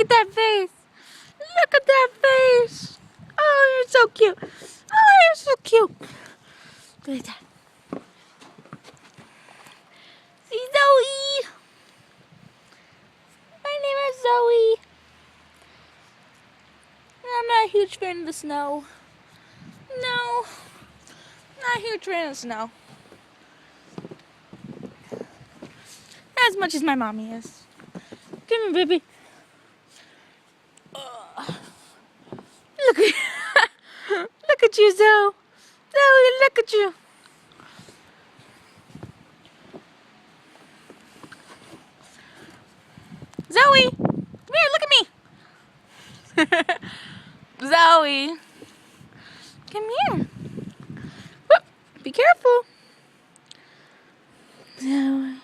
Look at that face. Look at that face. Oh, you're so cute. Oh, you're so cute. Look at that. See, Zoey. My name is Zoey. I'm not a huge fan of the snow. No. Not a huge fan of snow. Not as much as my mommy is. Come here, baby. Look at look at you, Zoe. Zoe, look at you. Zoe, come here, look at me. Zoe, come here. Whoop, be careful. Zoe.